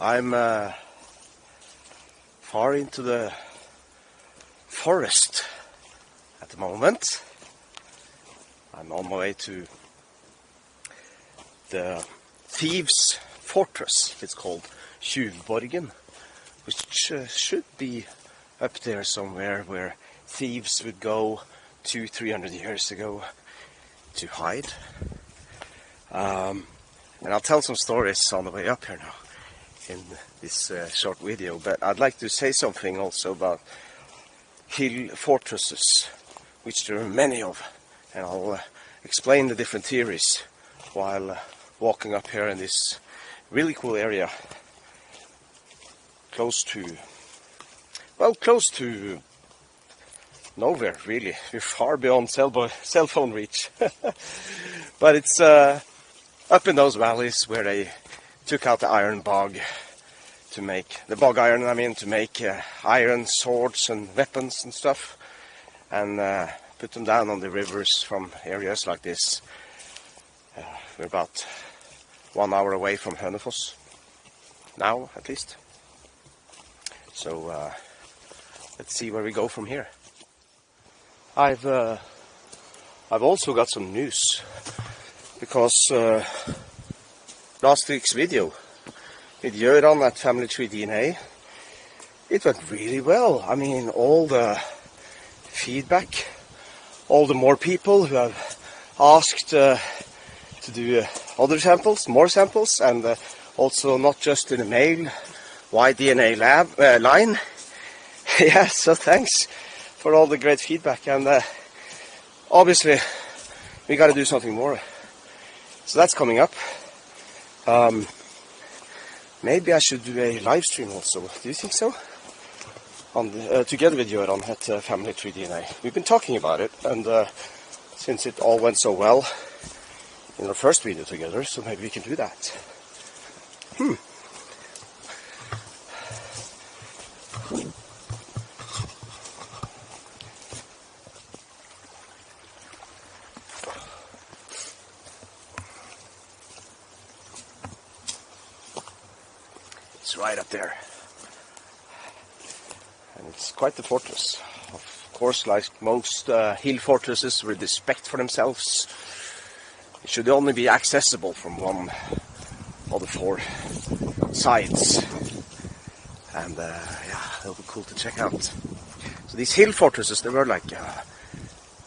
I'm far into the forest at the moment. I'm on my way to the Thieves Fortress. It's called Tjuvborgen, which should be up there somewhere where thieves would go 200-300 years ago to hide. And I'll tell some stories on the way up here now in this short video, but I'd like to say something also about hill fortresses, which there are many of, and I'll explain the different theories while walking up here in this really cool area close to nowhere really. We're far beyond cell phone reach. But it's up in those valleys where they took out the iron bog to make the bog iron, to make iron swords and weapons and stuff, and put them down on the rivers from areas like this. We're about 1 hour away from Hønefoss now, at least. So let's see where we go from here. I've also got some news, because last week's video with Göran at Family Tree DNA, it went really well. I mean, all the feedback, all the more people who have asked to do other samples, more samples, and also not just in the male Y-DNA lab line. Yeah, so thanks for all the great feedback, and obviously we got to do something more. So that's coming up. Maybe I should do a live stream also. Do you think so? Together with Göran at Family Tree DNA. We've been talking about it, and since it all went so well in our first video together, so maybe we can do that. It's right up there, and it's quite the fortress. Of course, like most hill fortresses with respect for themselves, it should only be accessible from one of the four sides, and yeah, it'll be cool to check out. So these hill fortresses, there were like,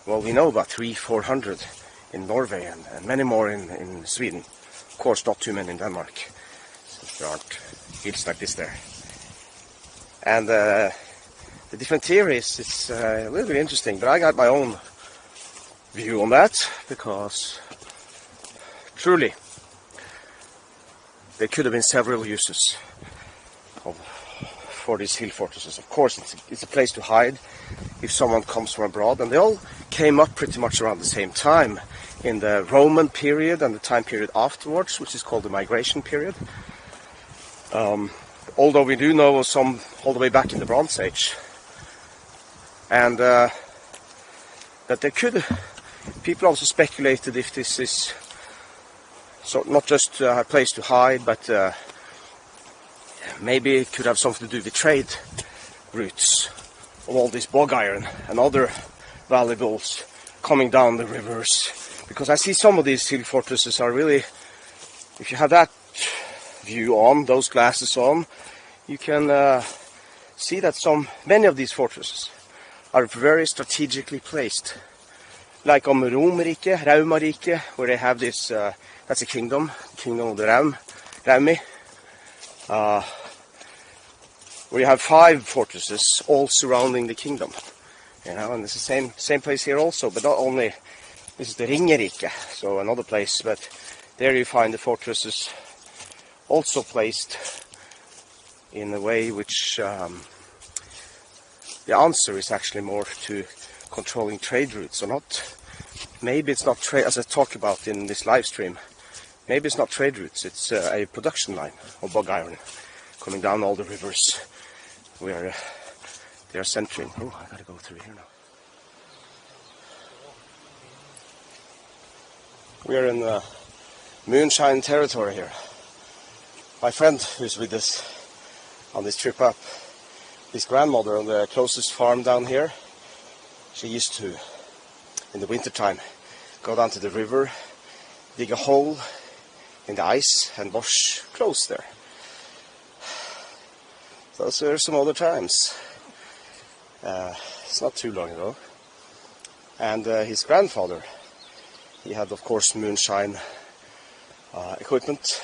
well, we know about 300-400 in Norway, and many more in Sweden. Of course, not too many in Denmark, since there aren't hills like this there. And the different theories, it's a little bit interesting, but I got my own view on that, because truly there could have been several uses for these hill fortresses. Of course, it's a place to hide if someone comes from abroad, and they all came up pretty much around the same time in the Roman period and the time period afterwards, which is called the migration period. Although we do know of some all the way back in the Bronze Age, and that there could, people also speculated if this is so not just a place to hide, but maybe it could have something to do with trade routes of all this bog iron and other valuables coming down the rivers. Because I see some of these hill fortresses are really, if you have that view on, those glasses on, you can see that many of these fortresses are very strategically placed. Like on Ringerike, where they have this, that's a kingdom of the Raumi, where you have 5 fortresses all surrounding the kingdom. And it's the same place here also, but not only, this is the Ringerike, so another place, but there you find the fortresses also placed in a way which the answer is actually more to controlling trade routes or not. Maybe it's not trade, as I talk about in this live stream, maybe it's not trade routes, it's a production line of bog iron coming down all the rivers where they are centering. Oh, I gotta go through here now. We are in moonshine territory here. My friend who's with us on this trip up, his grandmother on the closest farm down here, she used to, in the wintertime, go down to the river, dig a hole in the ice and wash clothes there. Those were some other times. It's not too long ago. And his grandfather, he had of course moonshine equipment,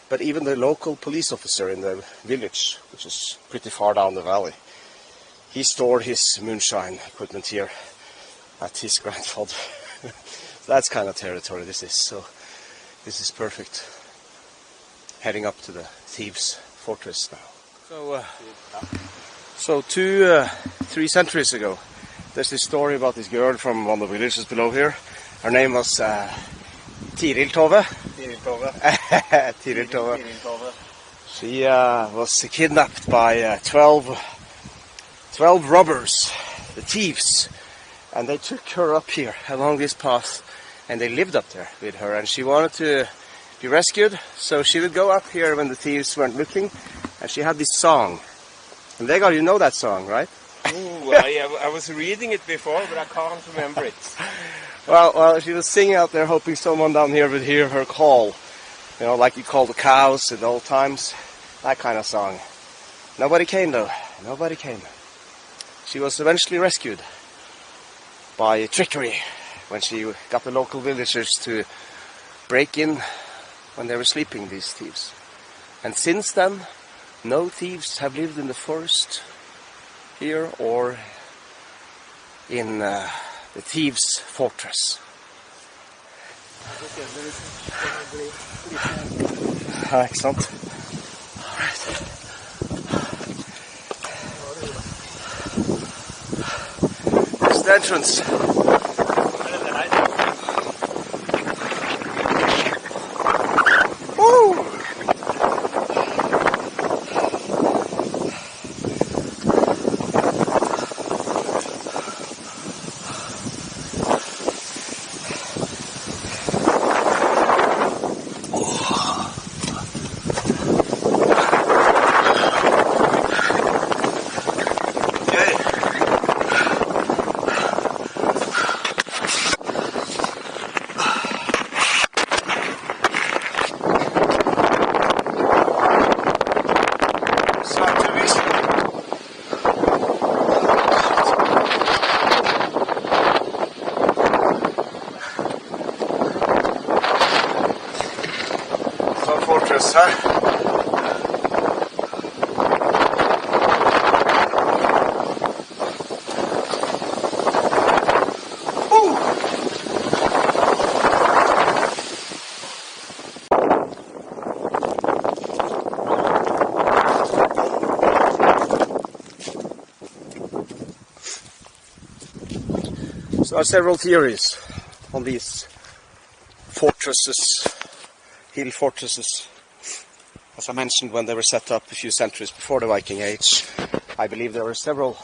but even the local police officer in the village, which is pretty far down the valley, he stored his moonshine equipment here at his grandfather. That's kind of territory this is, so this is perfect. Heading up to the Thieves Fortress now. So 3 centuries ago, there's this story about this girl from one of the villages below here. Her name was Tiril Tove. Tiril Tove. She was kidnapped by 12 robbers, the thieves, and they took her up here along this path, and they lived up there with her, and she wanted to be rescued, so she would go up here when the thieves weren't looking, and she had this song. And Vegard, you know that song, right? Ooh, I was reading it before, but I can't remember it. Well, she was singing out there, hoping someone down here would hear her call. You know, like you call the cows in the old times. That kind of song. Nobody came, though. Nobody came. She was eventually rescued by trickery when she got the local villagers to break in when they were sleeping, these thieves. And since then, no thieves have lived in the forest here or in the Thieves Fortress. Ikke sant? All right. This is the entrance. Woo! Fortress, huh? Ooh. So there are several theories on these fortresses, hill fortresses. As I mentioned, when they were set up a few centuries before the Viking Age, I believe there were several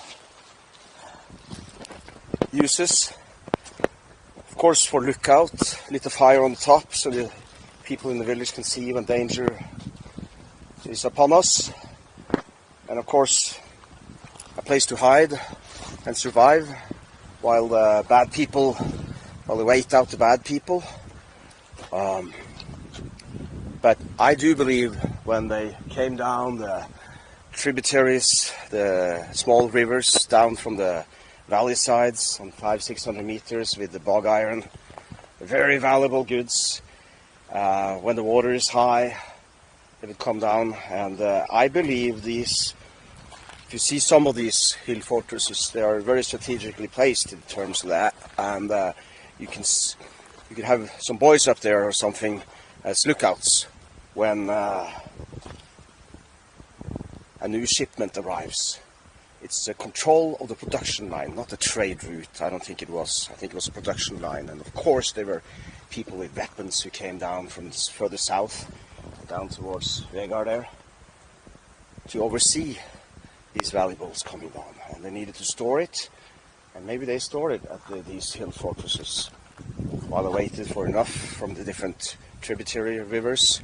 uses. Of course, for lookout, lit a fire on the top so the people in the village can see when danger is upon us. And of course, a place to hide and survive while the bad people, while they wait out the bad people. But I do believe when they came down the tributaries, the small rivers down from the valley sides on 500-600 meters with the bog iron, very valuable goods. When the water is high, it would come down, and I believe these, if you see some of these hill fortresses, they are very strategically placed in terms of that, and you can have some boys up there or something as lookouts when a new shipment arrives. It's a control of the production line, not a trade route. I don't think it was. I think it was a production line. And of course there were people with weapons who came down from further south, down towards Vegard there, to oversee these valuables coming down. And they needed to store it, and maybe they stored it at these hill fortresses while they waited for enough from the different tributary rivers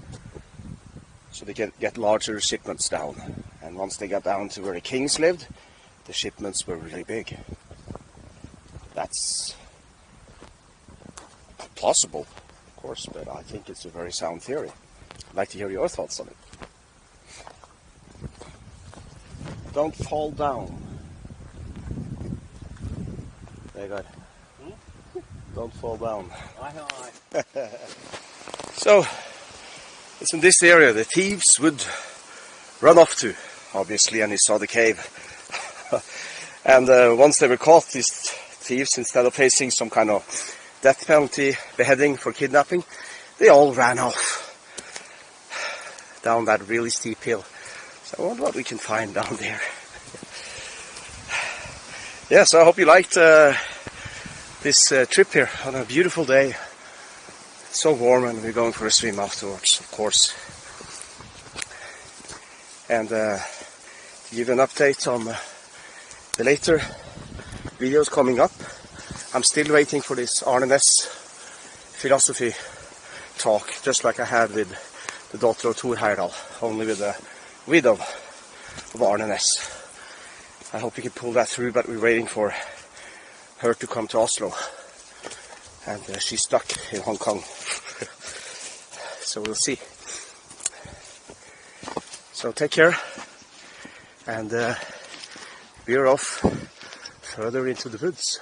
so they get larger shipments down. And once they got down to where the kings lived, the shipments were really big. That's possible, of course, but I think it's a very sound theory. I'd like to hear your thoughts on it. Don't fall down. Very good. Don't fall down. So, it's in this area the thieves would run off to, obviously, and he saw the cave. And once they were caught, these thieves, instead of facing some kind of death penalty, beheading for kidnapping, they all ran off down that really steep hill. So I wonder what we can find down there. Yeah, so I hope you liked this trip here on a beautiful day. It's so warm, and we're going for a swim afterwards, of course. And to give you an update on the later videos coming up, I'm still waiting for this Arne Næss philosophy talk, just like I had with the daughter of Thor Heyerdahl, only with the widow of Arne Næss. I hope we can pull that through, but we're waiting for her to come to Oslo. And she's stuck in Hong Kong. So we'll see. So take care. And we're off further into the woods.